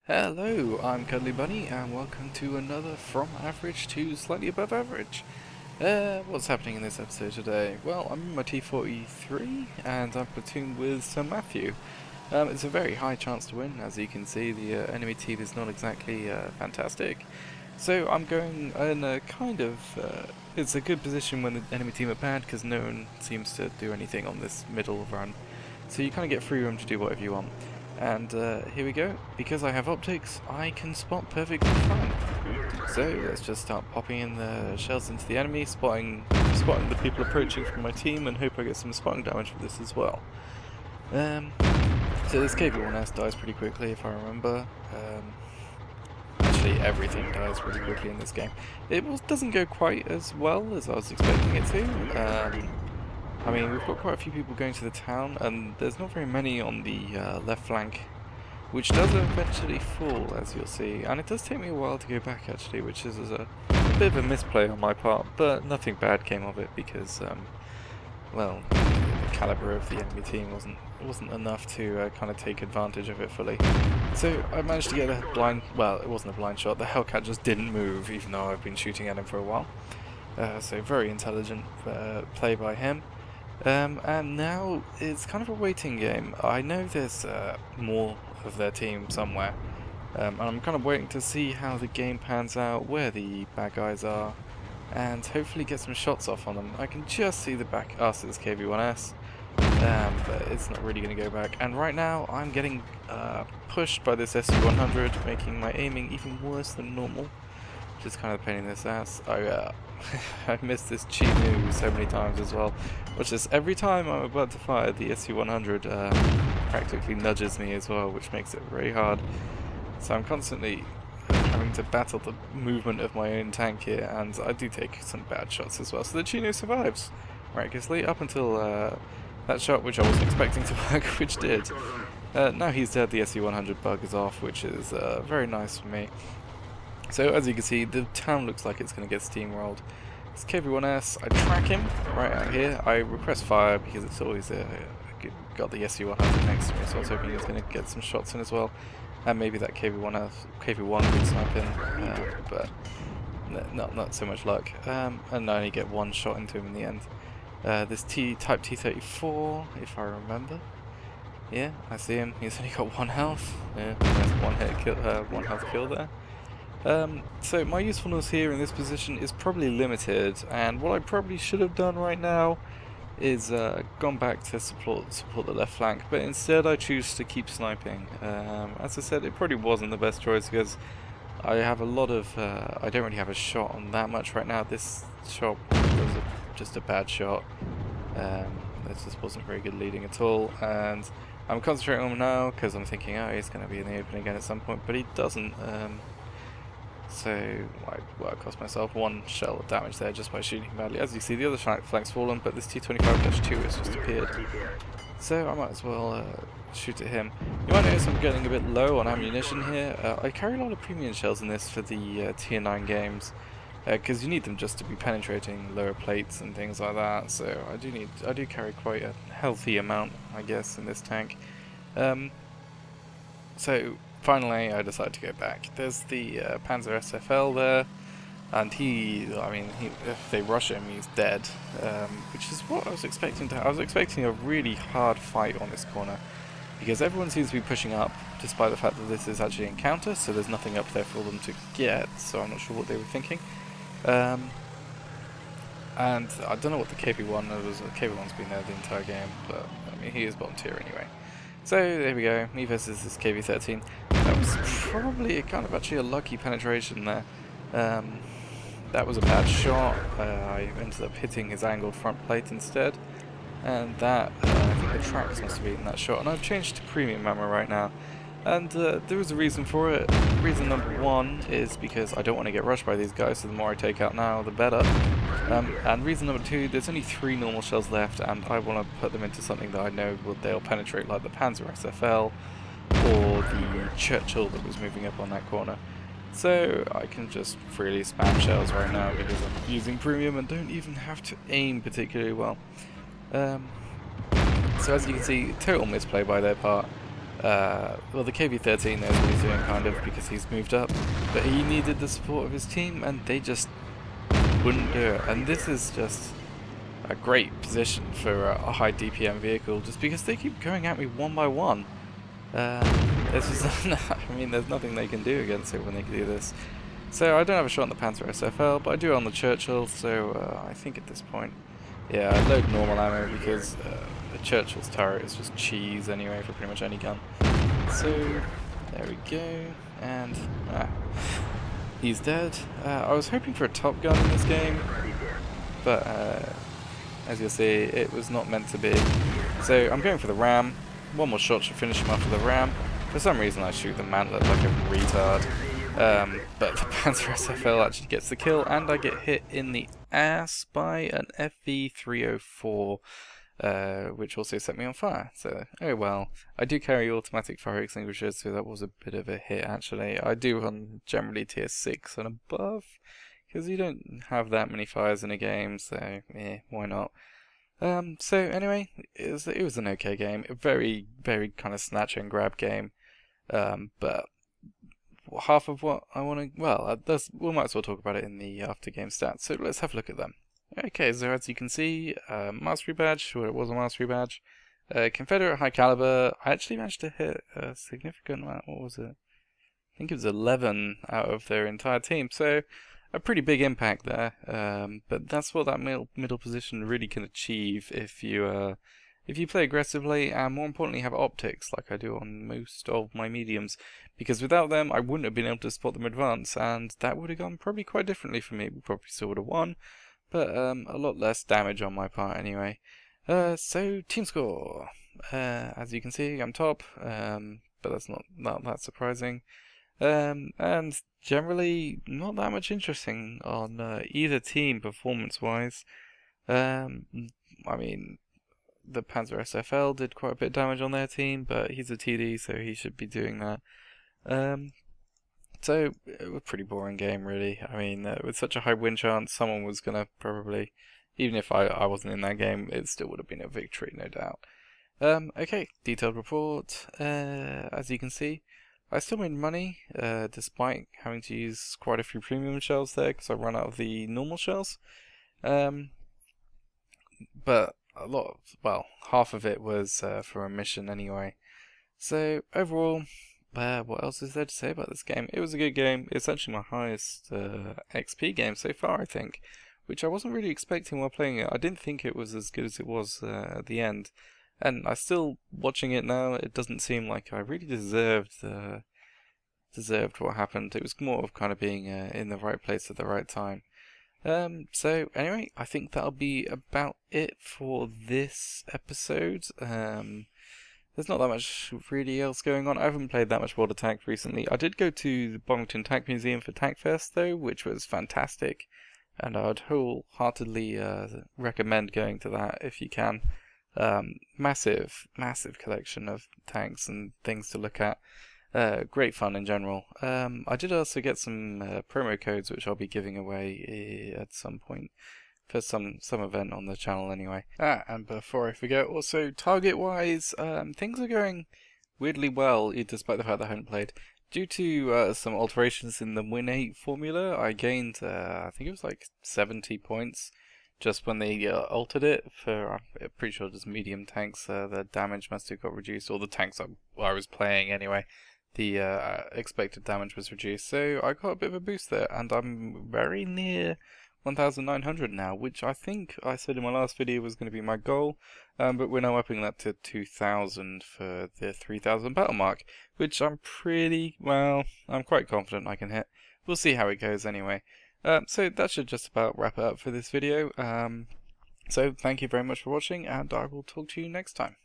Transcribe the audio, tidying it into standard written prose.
Hello, I'm Cuddly Bunny, and welcome to another From Average to Slightly Above Average. What's happening in this episode today? Well, I'm in my T43, and I'm platooned with Sir Matthew. It's a very high chance to win, as you can see. The enemy team is not exactly fantastic. So I'm going in a kind of... it's a good position when the enemy team are bad, because no one seems to do anything on this middle run. So you kind of get free room to do whatever you want. And here we go. Because I have optics, I can spot perfectly fine. So let's just start popping in the shells into the enemy, spotting the people approaching from my team, and hope I get some spotting damage for this as well. So this KV-1S dies pretty quickly, if I remember. Actually, everything dies pretty quickly in this game. Doesn't go quite as well as I was expecting it to. I mean, we've got quite a few people going to the town, and there's not very many on the left flank, which does eventually fall, as you'll see. And it does take me a while to go back, actually, which is a bit of a misplay on my part, but nothing bad came of it because, well, the caliber of the enemy team wasn't enough to kind of take advantage of it fully. So I managed to get a blind, well, it wasn't a blind shot, the Hellcat just didn't move, even though I've been shooting at him for a while. So very intelligent play by him. And now it's kind of a waiting game. I know there's more of their team somewhere, and I'm kind of waiting to see how the game pans out, where the bad guys are, and hopefully get some shots off on them. I can just see the back us as KV-1S, but it's not really going to go back. And right now I'm getting pushed by this SU-100, making my aiming even worse than normal. Just kind of a pain in this ass. I missed this Chinu so many times as well. Watch this, every time I'm about to fire, the SU-100 practically nudges me as well, which makes it very hard. So I'm constantly having to battle the movement of my own tank here, and I do take some bad shots as well. So the Chinu survives, miraculously, up until that shot, which I wasn't expecting to work, which did. Now he's dead, the SU-100 buggers off, which is very nice for me. So as you can see, the town looks like it's going to get steamrolled. It's KV-1S, I track him right out here. I request fire because it's always got the SU-100 next to me, so I was hoping he was going to get some shots in as well. And maybe that KV-1 could snipe in, but not so much luck. And I only get one shot into him in the end. This Type T-34, if I remember. Yeah, I see him. He's only got 1 health. Yeah, nice one health kill there. So my usefulness here in this position is probably limited, and what I probably should have done right now is gone back to support the left flank, but instead I choose to keep sniping. As I said, it probably wasn't the best choice because I have a lot of I don't really have a shot on that much right now. This shot was just a bad shot. This just wasn't very good leading at all, and I'm concentrating on him now because I'm thinking, oh, he's going to be in the open again at some point, but he doesn't. So I cost myself 1 shell of damage there just by shooting badly. As you see, the other flank's fallen, but this T25-2 has just appeared. So I might as well shoot at him. You might notice I'm getting a bit low on ammunition here. I carry a lot of premium shells in this for the tier 9 games, because you need them just to be penetrating lower plates and things like that. So I do carry quite a healthy amount, I guess, in this tank. So finally, I decided to go back. There's the Panzer SFL there, and if they rush him, he's dead, which is what I was expecting I was expecting a really hard fight on this corner, because everyone seems to be pushing up, despite the fact that this is actually encounter, so there's nothing up there for them to get, so I'm not sure what they were thinking. And I don't know what the KP1 was. KP1's been there the entire game, but I mean, he is bottom tier anyway. So there we go, me versus this KV-13. That was probably actually a lucky penetration there. That was a bad shot. I ended up hitting his angled front plate instead. And that, I think the tracks must have eaten that shot. And I've changed to premium ammo right now. And there was a reason for it. Reason number 1 is because I don't want to get rushed by these guys, so the more I take out now, the better. And reason number 2, there's only 3 normal shells left, and I want to put them into something that I know they'll penetrate, like the Panzer SFL or the Churchill that was moving up on that corner. So I can just freely spam shells right now because I'm using premium and don't even have to aim particularly well. So as you can see, total misplay by their part. Well, the KV-13 knows what he's doing, kind of, because he's moved up, but he needed the support of his team, and they just wouldn't do it. And this is just a great position for a high DPM vehicle, just because they keep going at me one by one. There's just, I mean, there's nothing they can do against it when they do this. So I don't have a shot on the Panzer SFL, but I do on the Churchill, so I think at this point, yeah, I'd load normal ammo because the Churchill's turret is just cheese anyway for pretty much any gun. So, there we go, and he's dead. I was hoping for a Top Gun in this game, but as you'll see, it was not meant to be. So I'm going for the Ram. One more shot should finish him off with the Ram. For some reason I shoot the mantlet like a retard. But the Panzer SFL actually gets the kill, and I get hit in the ass by an FV304, which also set me on fire. So, oh well. I do carry automatic fire extinguishers, so that was a bit of a hit actually. I do on generally tier 6 and above, because you don't have that many fires in a game, so yeah, why not? So anyway, it was an okay game. A very, very kind of snatch and grab game. But half of what I want to, well, we might as well talk about it in the after game stats. So let's have a look at them. Okay, so as you can see, mastery badge, sure it was a mastery badge. Confederate high caliber, I actually managed to hit a significant amount. What was it? I think it was 11 out of their entire team. So a pretty big impact there. But that's what that middle position really can achieve if you play aggressively, and more importantly have optics like I do on most of my mediums, because without them I wouldn't have been able to spot them advance, and that would have gone probably quite differently for me. We probably still would have won, but a lot less damage on my part anyway. So team score, as you can see I'm top, but that's not that surprising, and generally not that much interesting on either team performance wise. I mean, the Panzer SFL did quite a bit of damage on their team, but he's a TD, so he should be doing that. So it was a pretty boring game, really. I mean, with such a high win chance, someone was gonna probably, even if I wasn't in that game, it still would have been a victory, no doubt. Okay, detailed report. As you can see, I still made money, despite having to use quite a few premium shells there, because I ran out of the normal shells. But half of it was for a mission anyway. So overall, what else is there to say about this game? It was a good game. It's actually my highest XP game so far, I think, which I wasn't really expecting while playing it. I didn't think it was as good as it was at the end, and I still, watching it now, it doesn't seem like I really deserved what happened. It was more of kind of being in the right place at the right time. So anyway, I think that'll be about it for this episode. There's not that much really else going on. I haven't played that much World of Tank recently. I did go to the Bonington Tank Museum for Tank Fest though, which was fantastic, and I would wholeheartedly recommend going to that if you can. Massive collection of tanks and things to look at. Great fun in general. I did also get some promo codes which I'll be giving away at some point for some event on the channel anyway. And before I forget, also target wise, things are going weirdly well despite the fact that I haven't played. Due to some alterations in the Win 8 formula, I gained I think it was like 70 points just when they altered it for, I'm pretty sure just medium tanks. The damage must have got reduced, or the tanks I was playing anyway. The expected damage was reduced, so I got a bit of a boost there, and I'm very near 1,900 now, which I think I said in my last video was going to be my goal, but we're now upping that to 2,000 for the 3,000 battle mark, which I'm quite confident I can hit. We'll see how it goes anyway. So that should just about wrap it up for this video. So thank you very much for watching, and I will talk to you next time.